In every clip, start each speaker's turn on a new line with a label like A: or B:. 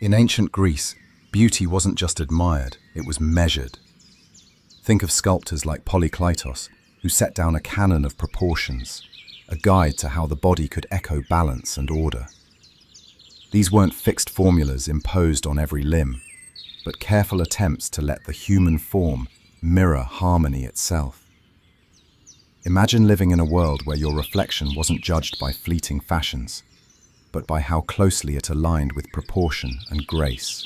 A: In ancient Greece, beauty wasn't just admired, it was measured. Think of sculptors like Polykleitos, who set down a canon of proportions, a guide to how the body could echo balance and order. These weren't fixed formulas imposed on every limb, but careful attempts to let the human form mirror harmony itself. Imagine living in a world where your reflection wasn't judged by fleeting fashions, but by how closely it aligned with proportion and grace.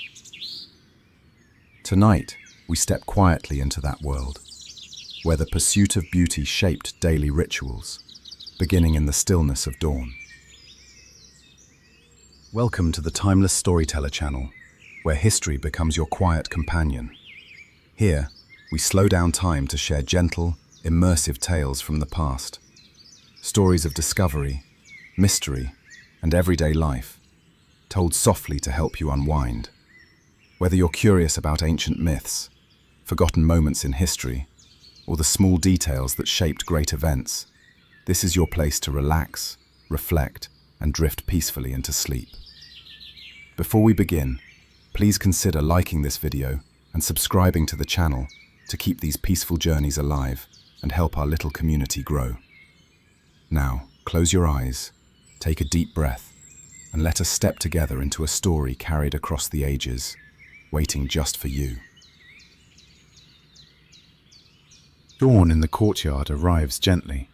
A: Tonight, we step quietly into that world, where the pursuit of beauty shaped daily rituals, beginning in the stillness of dawn. Welcome to the Timeless Storyteller channel, where history becomes your quiet companion. Here, we slow down time to share gentle, immersive tales from the past. Stories of discovery, mystery, and everyday life, told softly to help you unwind. Whether you're curious about ancient myths, forgotten moments in history, or the small details that shaped great events, this is your place to relax, reflect, and drift peacefully into sleep. Before we begin, please consider liking this video and subscribing to the channel to keep these peaceful journeys alive and help our little community grow. Now, close your eyes, take a deep breath, and let us step together into a story carried across the ages, waiting just for you. Dawn in the courtyard arrives gently.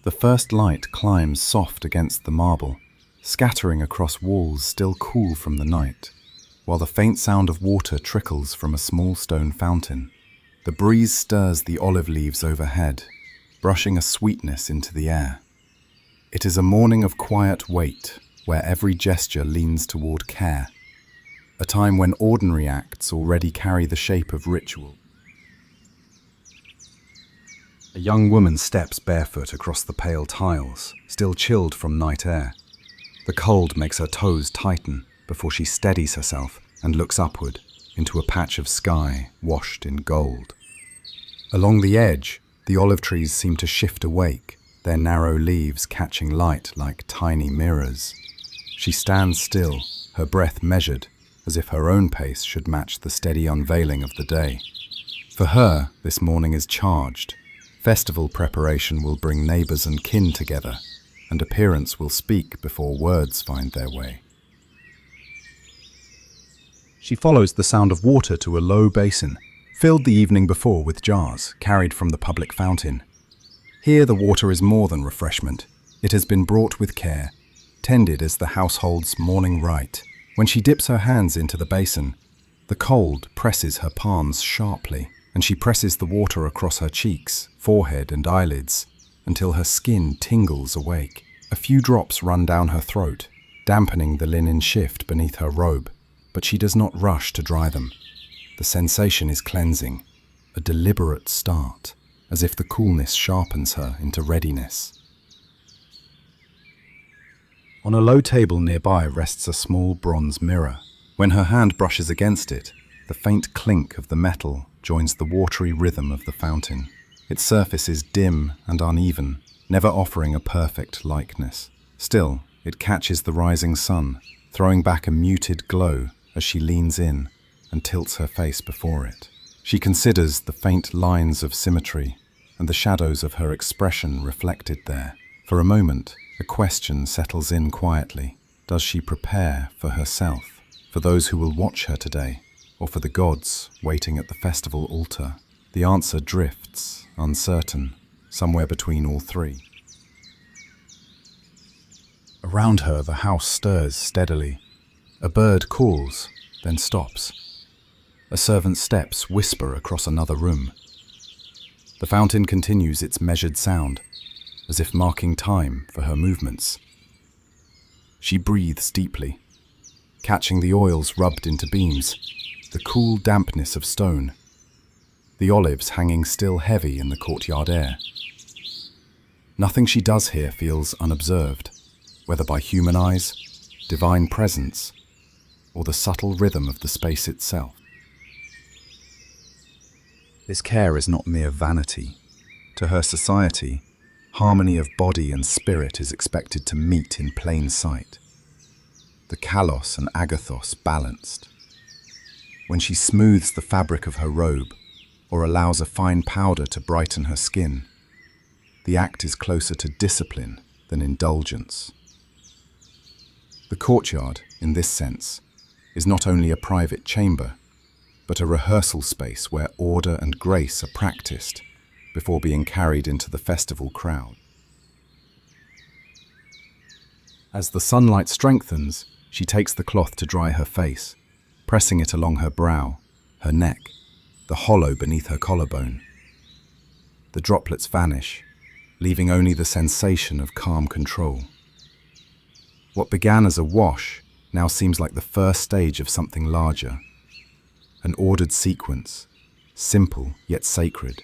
A: The first light climbs soft against the marble, scattering across walls still cool from the night, while the faint sound of water trickles from a small stone fountain. The breeze stirs the olive leaves overhead, brushing a sweetness into the air. It is a morning of quiet wait, where every gesture leans toward care, a time when ordinary acts already carry the shape of ritual. A young woman steps barefoot across the pale tiles, still chilled from night air. The cold makes her toes tighten before she steadies herself and looks upward into a patch of sky washed in gold. Along the edge, the olive trees seem to shift awake, their narrow leaves catching light like tiny mirrors. She stands still, her breath measured, as if her own pace should match the steady unveiling of the day. For her, this morning is charged. Festival preparation will bring neighbors and kin together, and appearance will speak before words find their way. She follows the sound of water to a low basin, filled the evening before with jars carried from the public fountain. Here the water is more than refreshment. It has been brought with care, tended as the household's morning rite. When she dips her hands into the basin, the cold presses her palms sharply, and she presses the water across her cheeks, forehead, and eyelids until her skin tingles awake. A few drops run down her throat, dampening the linen shift beneath her robe, but she does not rush to dry them. The sensation is cleansing, a deliberate start, as if the coolness sharpens her into readiness. On a low table nearby rests a small bronze mirror. When her hand brushes against it, the faint clink of the metal joins the watery rhythm of the fountain. Its surface is dim and uneven, never offering a perfect likeness. Still, it catches the rising sun, throwing back a muted glow as she leans in and tilts her face before it. She considers the faint lines of symmetry and the shadows of her expression reflected there. For a moment, a question settles in quietly. Does she prepare for herself, for those who will watch her today, or for the gods waiting at the festival altar? The answer drifts, uncertain, somewhere between all three. Around her, the house stirs steadily. A bird calls, then stops. A servant's steps whisper across another room. The fountain continues its measured sound, as if marking time for her movements. She breathes deeply, catching the oils rubbed into beams, the cool dampness of stone, the olives hanging still heavy in the courtyard air. Nothing she does here feels unobserved, whether by human eyes, divine presence, or the subtle rhythm of the space itself. This care is not mere vanity. To her society, harmony of body and spirit is expected to meet in plain sight. the kalos and agathos balanced. When she smooths the fabric of her robe or allows a fine powder to brighten her skin, the act is closer to discipline than indulgence. The courtyard, in this sense, is not only a private chamber, but a rehearsal space where order and grace are practiced before being carried into the festival crowd. As the sunlight strengthens, she takes the cloth to dry her face, pressing it along her brow, her neck, the hollow beneath her collarbone. The droplets vanish, leaving only the sensation of calm control. What began as a wash now seems like the first stage of something larger, an ordered sequence, simple yet sacred,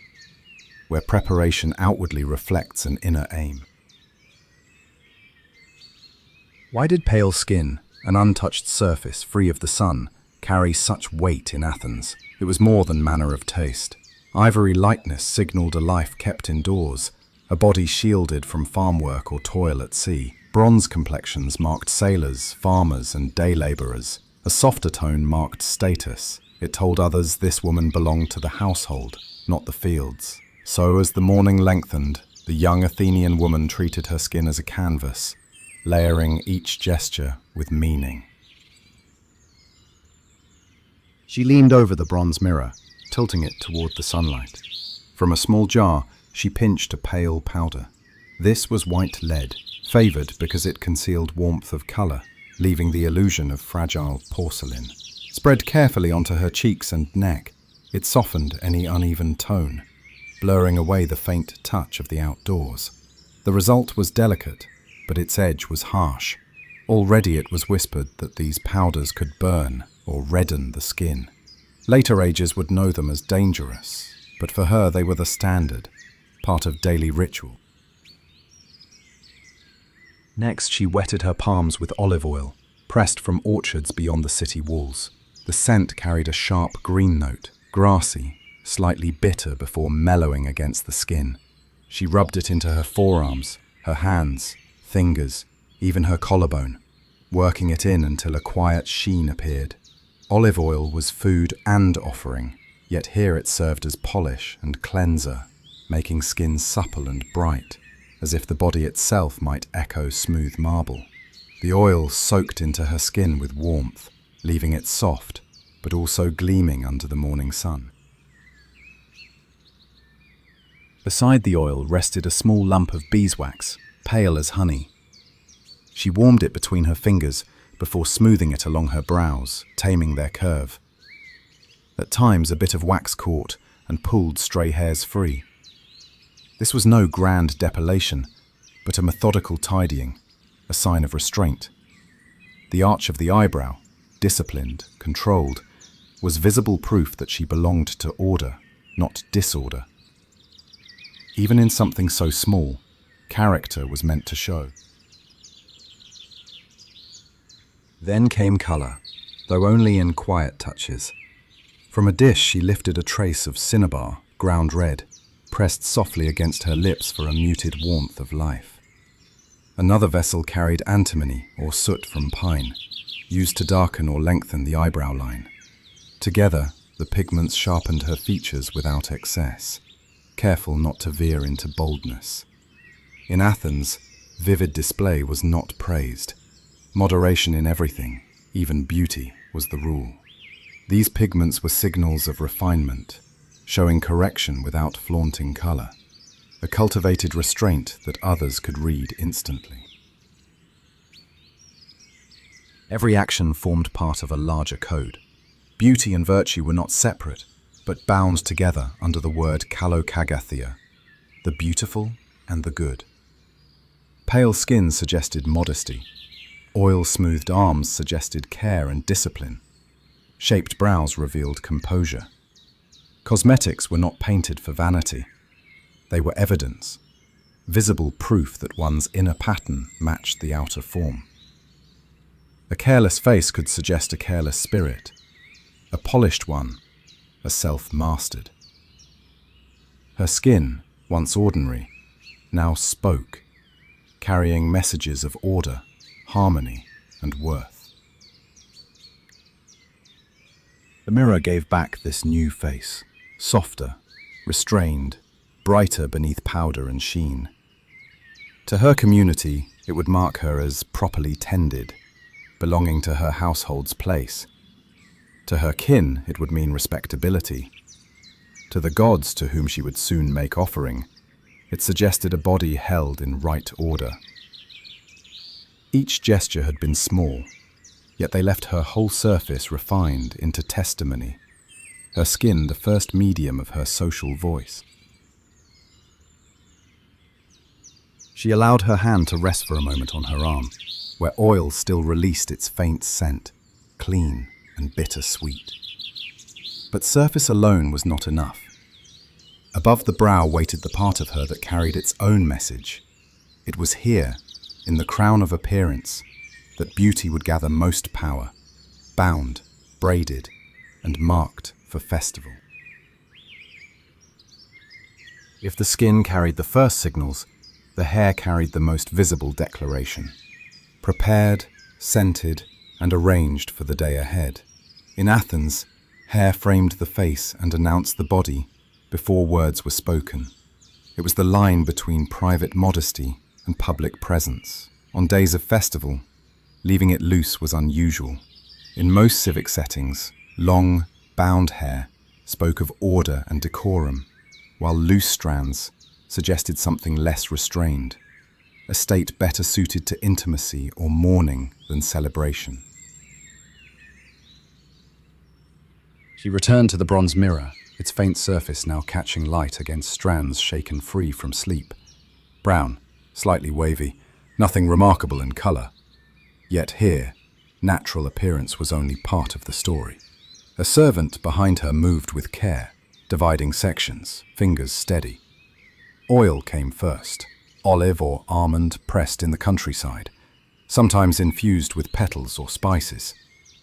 A: where preparation outwardly reflects an inner aim. Why did pale skin, an untouched surface free of the sun, carry such weight in Athens? It was more than manner of taste. Ivory lightness signalled a life kept indoors, a body shielded from farm work or toil at sea. Bronze complexions marked sailors, farmers, and day labourers. A softer tone marked status. It told others this woman belonged to the household, not the fields. So as the morning lengthened, the young Athenian woman treated her skin as a canvas, layering each gesture with meaning. She leaned over the bronze mirror, tilting it toward the sunlight. From a small jar, she pinched a pale powder. This was white lead, favoured because it concealed warmth of colour, leaving the illusion of fragile porcelain. Spread carefully onto her cheeks and neck, it softened any uneven tone, blurring away the faint touch of the outdoors. The result was delicate, but its edge was harsh. Already it was whispered that these powders could burn or redden the skin. Later ages would know them as dangerous, but for her they were the standard, part of daily ritual. Next, she wetted her palms with olive oil, pressed from orchards beyond the city walls. The scent carried a sharp green note, grassy, slightly bitter before mellowing against the skin. She rubbed it into her forearms, her hands, fingers, even her collarbone, working it in until a quiet sheen appeared. Olive oil was food and offering, yet here it served as polish and cleanser, making skin supple and bright, as if the body itself might echo smooth marble. The oil soaked into her skin with warmth, leaving it soft, but also gleaming under the morning sun. Beside the oil rested a small lump of beeswax, pale as honey. She warmed it between her fingers before smoothing it along her brows, taming their curve. At times, a bit of wax caught and pulled stray hairs free. This was no grand depilation, but a methodical tidying, a sign of restraint. The arch of the eyebrow, disciplined, controlled, was visible proof that she belonged to order, not disorder. Even in something so small, character was meant to show. Then came colour, though only in quiet touches. From a dish she lifted a trace of cinnabar, ground red, pressed softly against her lips for a muted warmth of life. Another vessel carried antimony or soot from pine, used to darken or lengthen the eyebrow line. Together, the pigments sharpened her features without excess, careful not to veer into boldness. In Athens, vivid display was not praised. Moderation in everything, even beauty, was the rule. These pigments were signals of refinement, showing correction without flaunting colour, a cultivated restraint that others could read instantly. Every action formed part of a larger code. Beauty and virtue were not separate, but bound together under the word kalokagathia, the beautiful and the good. Pale skin suggested modesty. Oil-smoothed arms suggested care and discipline. Shaped brows revealed composure. Cosmetics were not painted for vanity. They were evidence, visible proof that one's inner pattern matched the outer form. A careless face could suggest a careless spirit, a polished one, a self-mastered. Her skin, once ordinary, now spoke, carrying messages of order, harmony, and worth. The mirror gave back this new face, softer, restrained, brighter beneath powder and sheen. To her community, it would mark her as properly tended, belonging to her household's place. To her kin, it would mean respectability. To the gods to whom she would soon make offering, it suggested a body held in right order. Each gesture had been small, yet they left her whole surface refined into testimony, her skin the first medium of her social voice. She allowed her hand to rest for a moment on her arm, where oil still released its faint scent, clean and bittersweet. But surface alone was not enough. Above the brow waited the part of her that carried its own message. It was here, in the crown of appearance, that beauty would gather most power, bound, braided, and marked for festival. If the skin carried the first signals, the hair carried the most visible declaration. Prepared, scented, and arranged for the day ahead. In Athens, hair framed the face and announced the body before words were spoken. It was the line between private modesty and public presence. On days of festival, leaving it loose was unusual. In most civic settings, long, bound hair spoke of order and decorum, while loose strands suggested something less restrained, a state better suited to intimacy or mourning than celebration. She returned to the bronze mirror, its faint surface now catching light against strands shaken free from sleep. Brown, slightly wavy, nothing remarkable in colour. Yet here, natural appearance was only part of the story. A servant behind her moved with care, dividing sections, fingers steady. Oil came first, olive or almond pressed in the countryside, sometimes infused with petals or spices.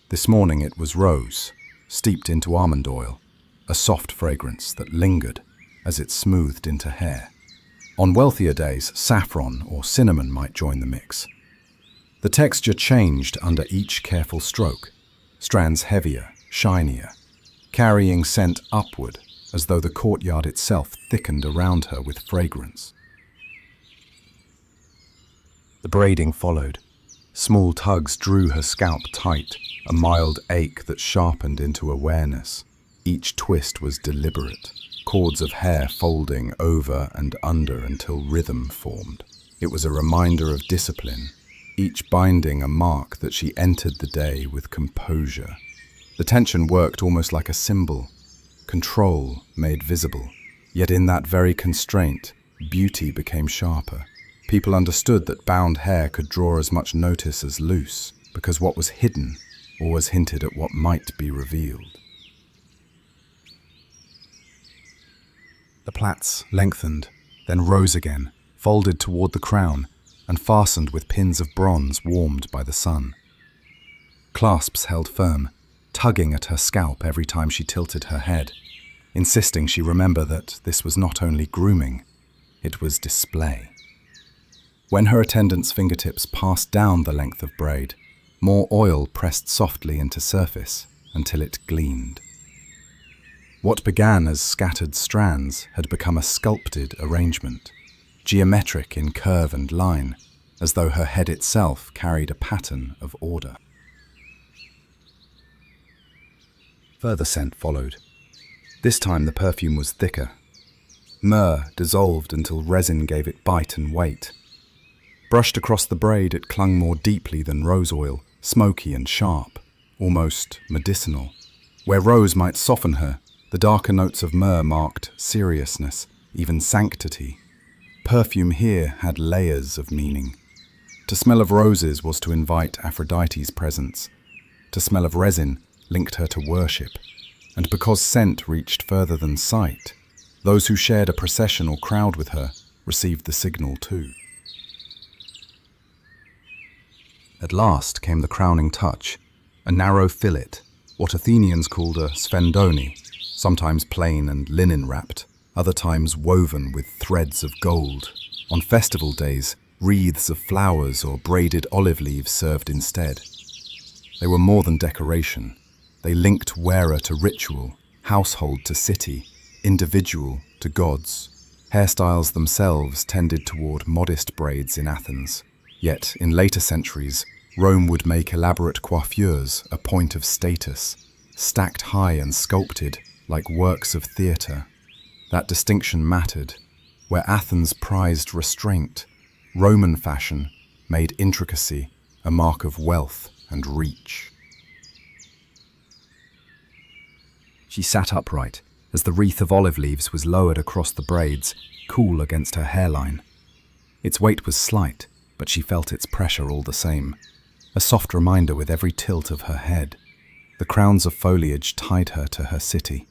A: This morning it was rose, steeped into almond oil, a soft fragrance that lingered as it smoothed into hair. On wealthier days, saffron or cinnamon might join the mix. The texture changed under each careful stroke, strands heavier, shinier, carrying scent upward as though the courtyard itself thickened around her with fragrance. The braiding followed. Small tugs drew her scalp tight, a mild ache that sharpened into awareness. Each twist was deliberate, cords of hair folding over and under until rhythm formed. It was a reminder of discipline, each binding a mark that she entered the day with composure. The tension worked almost like a symbol, control made visible. Yet in that very constraint, beauty became sharper. People understood that bound hair could draw as much notice as loose, because what was hidden always hinted at what might be revealed. The plaits lengthened, then rose again, folded toward the crown, and fastened with pins of bronze warmed by the sun. Clasps held firm, tugging at her scalp every time she tilted her head, insisting she remember that this was not only grooming, it was display. When her attendant's fingertips passed down the length of braid, more oil pressed softly into surface until it gleamed. What began as scattered strands had become a sculpted arrangement, geometric in curve and line, as though her head itself carried a pattern of order. Further scent followed. This time the perfume was thicker. Myrrh dissolved until resin gave it bite and weight. Brushed across the braid, it clung more deeply than rose oil, smoky and sharp, almost medicinal. Where rose might soften her, the darker notes of myrrh marked seriousness, even sanctity. Perfume here had layers of meaning. To smell of roses was to invite Aphrodite's presence. To smell of resin linked her to worship. And because scent reached further than sight, those who shared a procession or crowd with her received the signal too. At last came the crowning touch, a narrow fillet, what Athenians called a sphendone, sometimes plain and linen-wrapped, other times woven with threads of gold. On festival days, wreaths of flowers or braided olive leaves served instead. They were more than decoration. They linked wearer to ritual, household to city, individual to gods. Hairstyles themselves tended toward modest braids in Athens. Yet, in later centuries, Rome would make elaborate coiffures a point of status, stacked high and sculpted like works of theatre. That distinction mattered. Where Athens prized restraint, Roman fashion made intricacy a mark of wealth and reach. She sat upright as the wreath of olive leaves was lowered across the braids, cool against her hairline. Its weight was slight, but she felt its pressure all the same, a soft reminder with every tilt of her head. The crowns of foliage tied her to her city,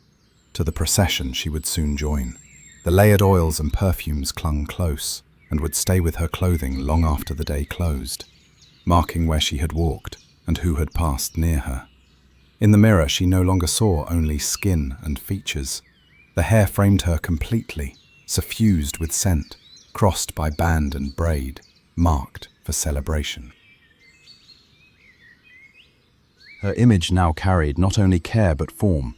A: to the procession she would soon join. The layered oils and perfumes clung close and would stay with her clothing long after the day closed, marking where she had walked and who had passed near her. In the mirror, she no longer saw only skin and features. The hair framed her completely, suffused with scent, crossed by band and braid, marked for celebration. Her image now carried not only care but form,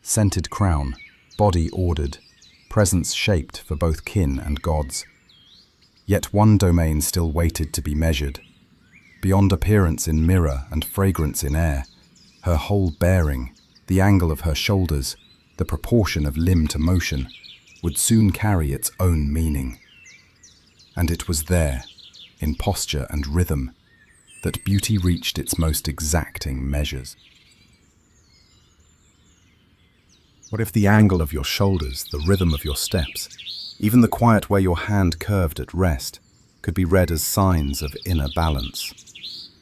A: scented crown, body ordered, presence shaped for both kin and gods. Yet one domain still waited to be measured. Beyond appearance in mirror and fragrance in air, her whole bearing, the angle of her shoulders, the proportion of limb to motion, would soon carry its own meaning. And it was there, in posture and rhythm, that beauty reached its most exacting measures. What if the angle of your shoulders, the rhythm of your steps, even the quiet way your hand curved at rest, could be read as signs of inner balance?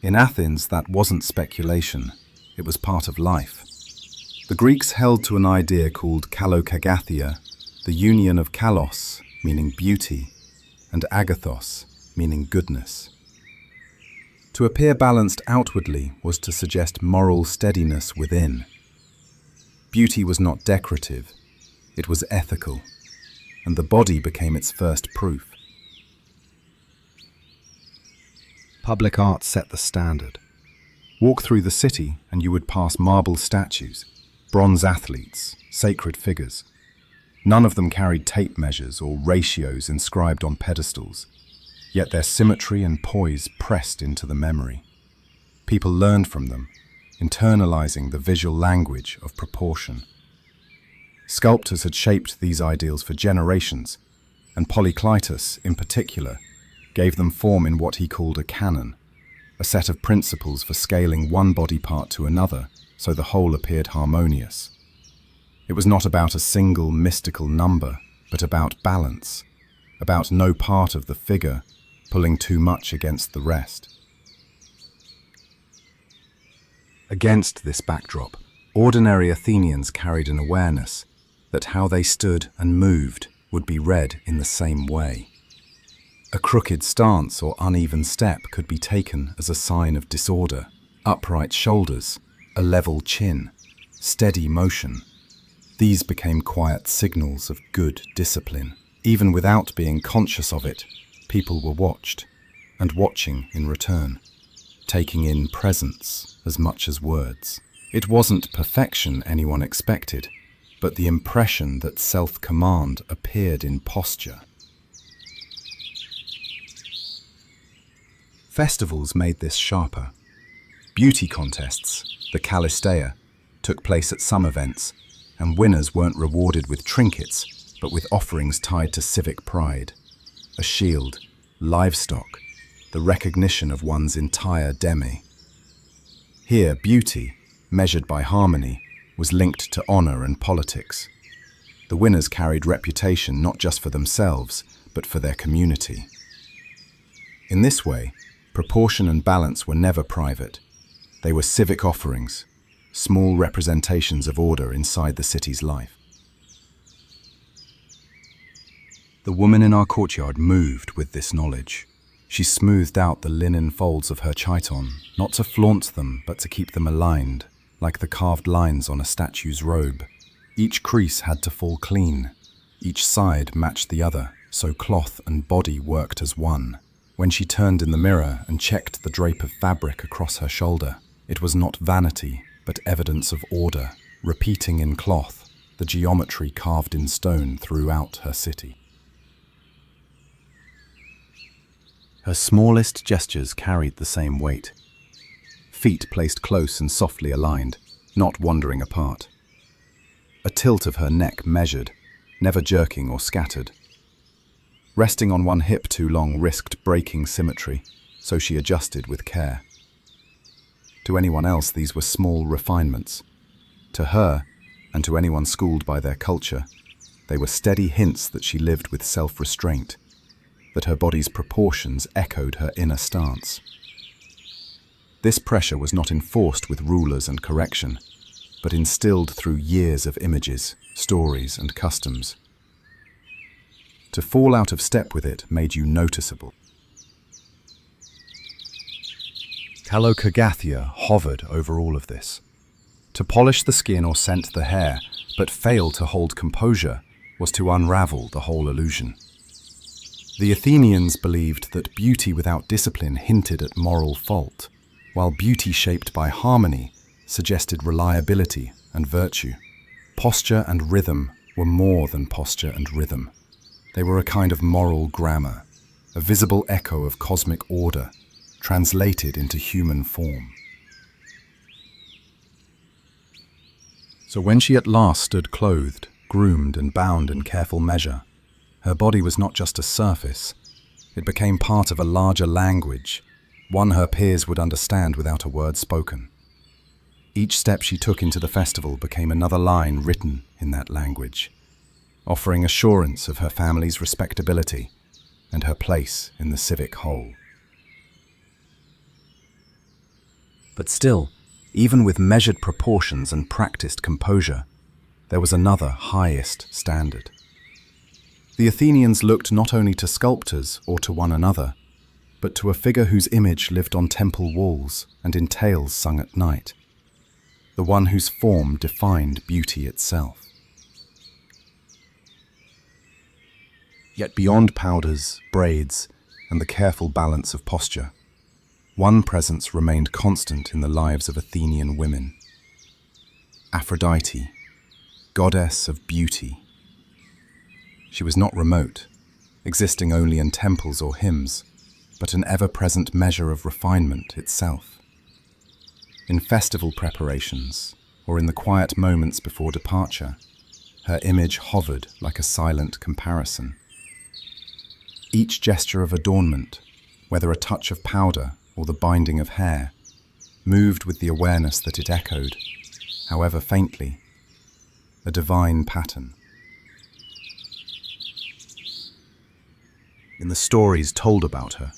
A: In Athens, that wasn't speculation, it was part of life. The Greeks held to an idea called kalokagathia, the union of kalos, meaning beauty, and agathos, meaning goodness. To appear balanced outwardly was to suggest moral steadiness within. Beauty was not decorative, it was ethical, and the body became its first proof. Public art set the standard. Walk through the city and you would pass marble statues, bronze athletes, sacred figures. None of them carried tape measures or ratios inscribed on pedestals, yet their symmetry and poise pressed into the memory. People learned from them, internalizing the visual language of proportion. Sculptors had shaped these ideals for generations, and Polykleitos, in particular, gave them form in what he called a canon, a set of principles for scaling one body part to another so the whole appeared harmonious. It was not about a single mystical number, but about balance, about no part of the figure pulling too much against the rest. Against this backdrop, ordinary Athenians carried an awareness that how they stood and moved would be read in the same way. A crooked stance or uneven step could be taken as a sign of disorder. Upright shoulders, a level chin, steady motion. These became quiet signals of good discipline. Even without being conscious of it, people were watched, and watching in return, taking in presence as much as words. It wasn't perfection anyone expected, but the impression that self-command appeared in posture. Festivals made this sharper. Beauty contests, the Kalisteia, took place at some events, and winners weren't rewarded with trinkets, but with offerings tied to civic pride. A shield, livestock, the recognition of one's entire deme. Here, beauty, measured by harmony, was linked to honor and politics. The winners carried reputation not just for themselves, but for their community. In this way, proportion and balance were never private. They were civic offerings, small representations of order inside the city's life. The woman in our courtyard moved with this knowledge. She smoothed out the linen folds of her chiton, not to flaunt them, but to keep them aligned, like the carved lines on a statue's robe. Each crease had to fall clean. Each side matched the other, so cloth and body worked as one. When she turned in the mirror and checked the drape of fabric across her shoulder, it was not vanity, but evidence of order, repeating in cloth the geometry carved in stone throughout her city. Her smallest gestures carried the same weight. Feet placed close and softly aligned, not wandering apart. A tilt of her neck measured, never jerking or scattered. Resting on one hip too long risked breaking symmetry, so she adjusted with care. To anyone else, these were small refinements. To her, and to anyone schooled by their culture, they were steady hints that she lived with self-restraint, that her body's proportions echoed her inner stance. This pressure was not enforced with rulers and correction, but instilled through years of images, stories, and customs. To fall out of step with it made you noticeable. Kalokagathia hovered over all of this. To polish the skin or scent the hair, but fail to hold composure, was to unravel the whole illusion. The Athenians believed that beauty without discipline hinted at moral fault, while beauty shaped by harmony suggested reliability and virtue. Posture and rhythm were more than posture and rhythm. They were a kind of moral grammar, a visible echo of cosmic order, translated into human form. So when she at last stood clothed, groomed and bound in careful measure, her body was not just a surface. It became part of a larger language, one her peers would understand without a word spoken. Each step she took into the festival became another line written in that language, offering assurance of her family's respectability and her place in the civic whole. But still, even with measured proportions and practiced composure, there was another highest standard. The Athenians looked not only to sculptors or to one another, but to a figure whose image lived on temple walls and in tales sung at night, the one whose form defined beauty itself. Yet beyond powders, braids, and the careful balance of posture, one presence remained constant in the lives of Athenian women. Aphrodite, goddess of beauty. She was not remote, existing only in temples or hymns, but an ever-present measure of refinement itself. In festival preparations, or in the quiet moments before departure, her image hovered like a silent comparison. Each gesture of adornment, whether a touch of powder or the binding of hair, moved with the awareness that it echoed, however faintly, a divine pattern. In the stories told about her,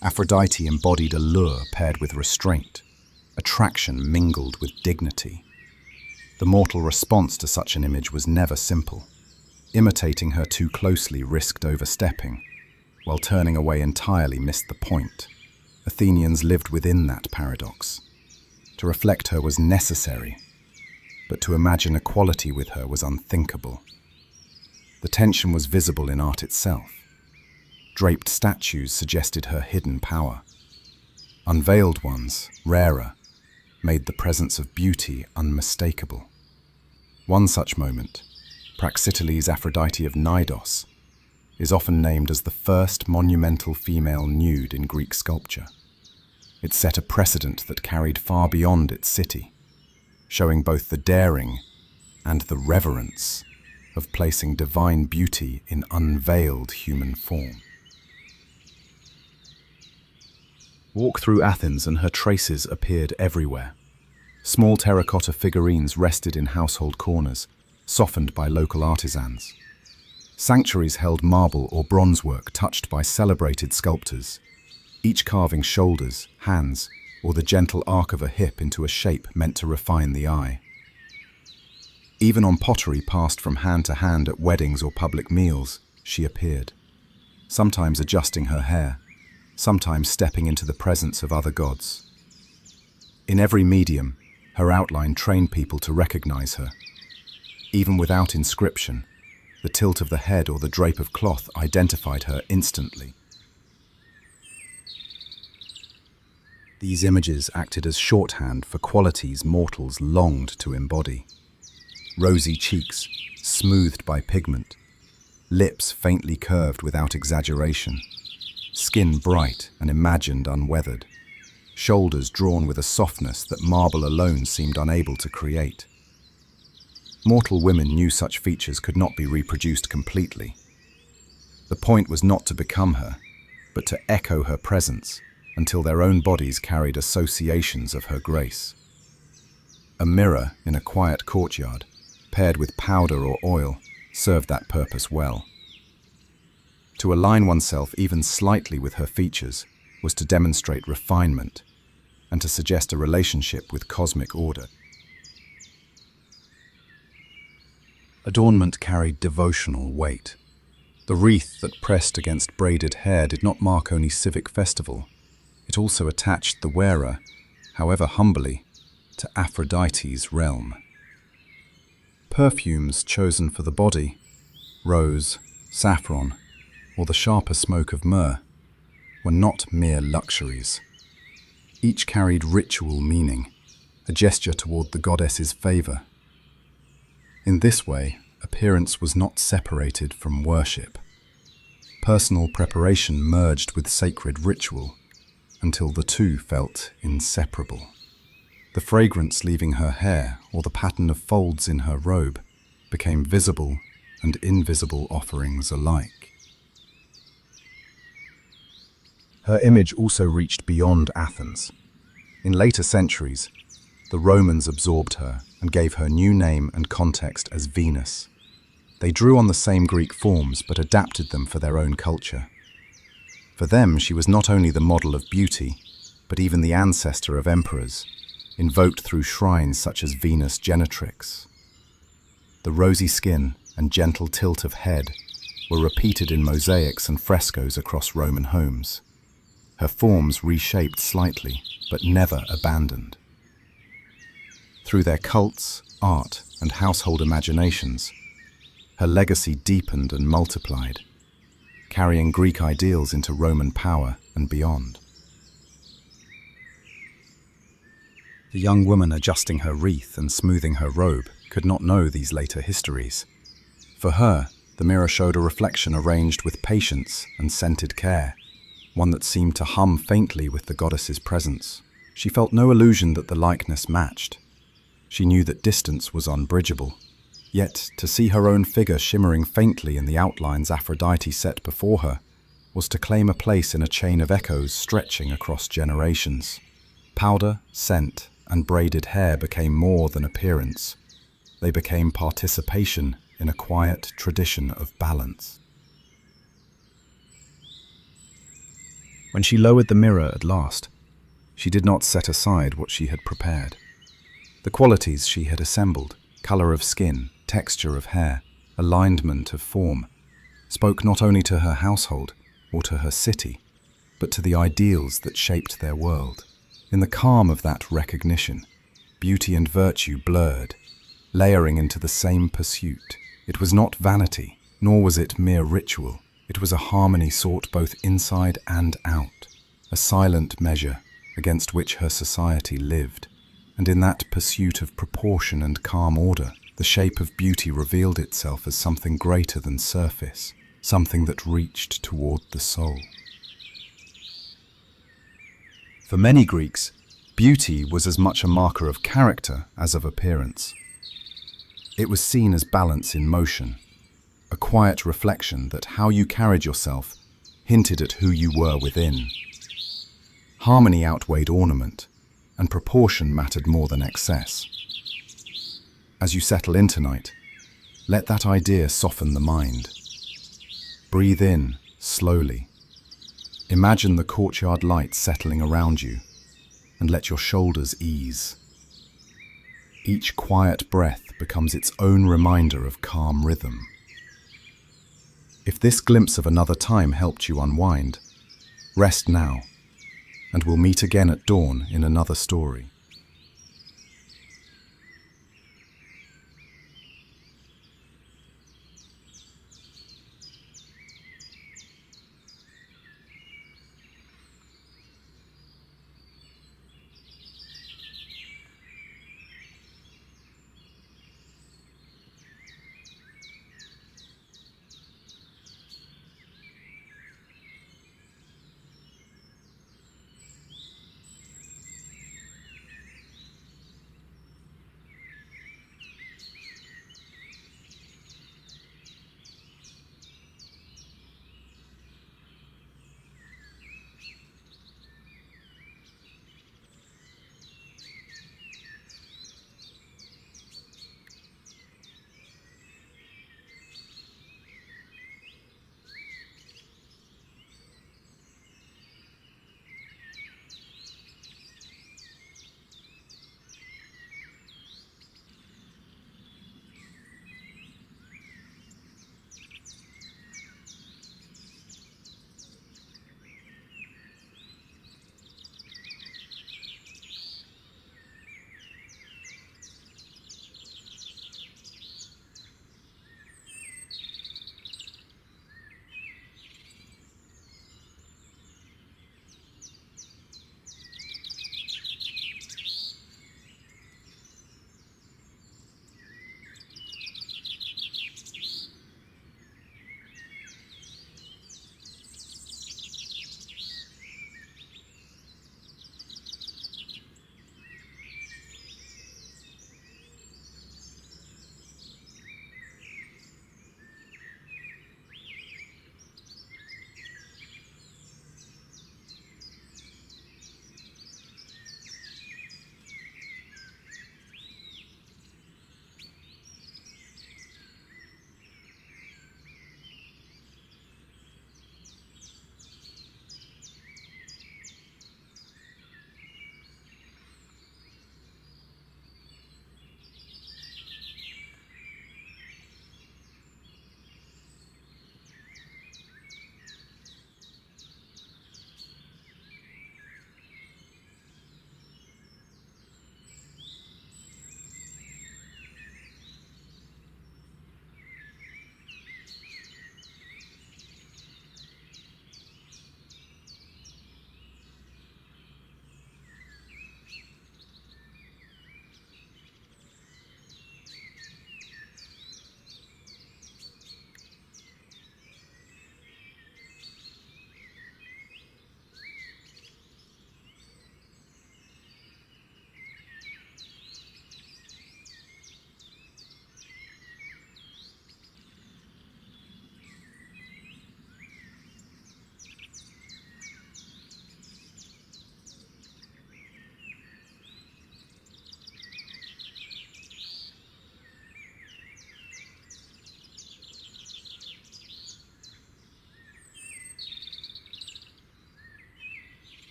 A: Aphrodite embodied allure paired with restraint, attraction mingled with dignity. The mortal response to such an image was never simple. Imitating her too closely risked overstepping, while turning away entirely missed the point. Athenians lived within that paradox. To reflect her was necessary, but to imagine equality with her was unthinkable. The tension was visible in art itself. Draped statues suggested her hidden power. Unveiled ones, rarer, made the presence of beauty unmistakable. One such moment, Praxiteles' Aphrodite of Knidos, is often named as the first monumental female nude in Greek sculpture. It set a precedent that carried far beyond its city, showing both the daring and the reverence of placing divine beauty in unveiled human form. Walk through Athens and her traces appeared everywhere. Small terracotta figurines rested in household corners, softened by local artisans. Sanctuaries held marble or bronze work touched by celebrated sculptors, each carving shoulders, hands, or the gentle arc of a hip into a shape meant to refine the eye. Even on pottery passed from hand to hand at weddings or public meals, she appeared, sometimes adjusting her hair, sometimes stepping into the presence of other gods. In every medium, her outline trained people to recognize her. Even without inscription, the tilt of the head or the drape of cloth identified her instantly. These images acted as shorthand for qualities mortals longed to embody. Rosy cheeks, smoothed by pigment, lips faintly curved without exaggeration, skin bright and imagined unweathered, shoulders drawn with a softness that marble alone seemed unable to create. Mortal women knew such features could not be reproduced completely. The point was not to become her, but to echo her presence until their own bodies carried associations of her grace. A mirror in a quiet courtyard, paired with powder or oil, served that purpose well. To align oneself even slightly with her features was to demonstrate refinement and to suggest a relationship with cosmic order. Adornment carried devotional weight. The wreath that pressed against braided hair did not mark only civic festival. It also attached the wearer, however humbly, to Aphrodite's realm. Perfumes chosen for the body, rose, saffron, or the sharper smoke of myrrh, were not mere luxuries. Each carried ritual meaning, a gesture toward the goddess's favor. In this way, appearance was not separated from worship. Personal preparation merged with sacred ritual, until the two felt inseparable. The fragrance leaving her hair or the pattern of folds in her robe became visible and invisible offerings alike. Her image also reached beyond Athens. In later centuries, the Romans absorbed her and gave her new name and context as Venus. They drew on the same Greek forms but adapted them for their own culture. For them, she was not only the model of beauty, but even the ancestor of emperors, invoked through shrines such as Venus Genetrix. The rosy skin and gentle tilt of head were repeated in mosaics and frescoes across Roman homes. Her forms reshaped slightly, but never abandoned. Through their cults, art, and household imaginations, her legacy deepened and multiplied, carrying Greek ideals into Roman power and beyond. The young woman adjusting her wreath and smoothing her robe could not know these later histories. For her, the mirror showed a reflection arranged with patience and scented care, one that seemed to hum faintly with the goddess's presence. She felt no illusion that the likeness matched. She knew that distance was unbridgeable. Yet, to see her own figure shimmering faintly in the outlines Aphrodite set before her was to claim a place in a chain of echoes stretching across generations. Powder, scent, and braided hair became more than appearance. They became participation in a quiet tradition of balance. When she lowered the mirror at last, she did not set aside what she had prepared. The qualities she had assembled, color of skin, texture of hair, alignment of form, spoke not only to her household or to her city, but to the ideals that shaped their world. In the calm of that recognition, beauty and virtue blurred, layering into the same pursuit. It was not vanity, nor was it mere ritual. It was a harmony sought both inside and out, a silent measure against which her society lived. And in that pursuit of proportion and calm order, the shape of beauty revealed itself as something greater than surface, something that reached toward the soul. For many Greeks, beauty was as much a marker of character as of appearance. It was seen as balance in motion, a quiet reflection that how you carried yourself hinted at who you were within. Harmony outweighed ornament, and proportion mattered more than excess. As you settle in tonight, let that idea soften the mind. Breathe in, slowly. Imagine the courtyard light settling around you, and let your shoulders ease. Each quiet breath becomes its own reminder of calm rhythm. If this glimpse of another time helped you unwind, rest now, and we'll meet again at dawn in another story.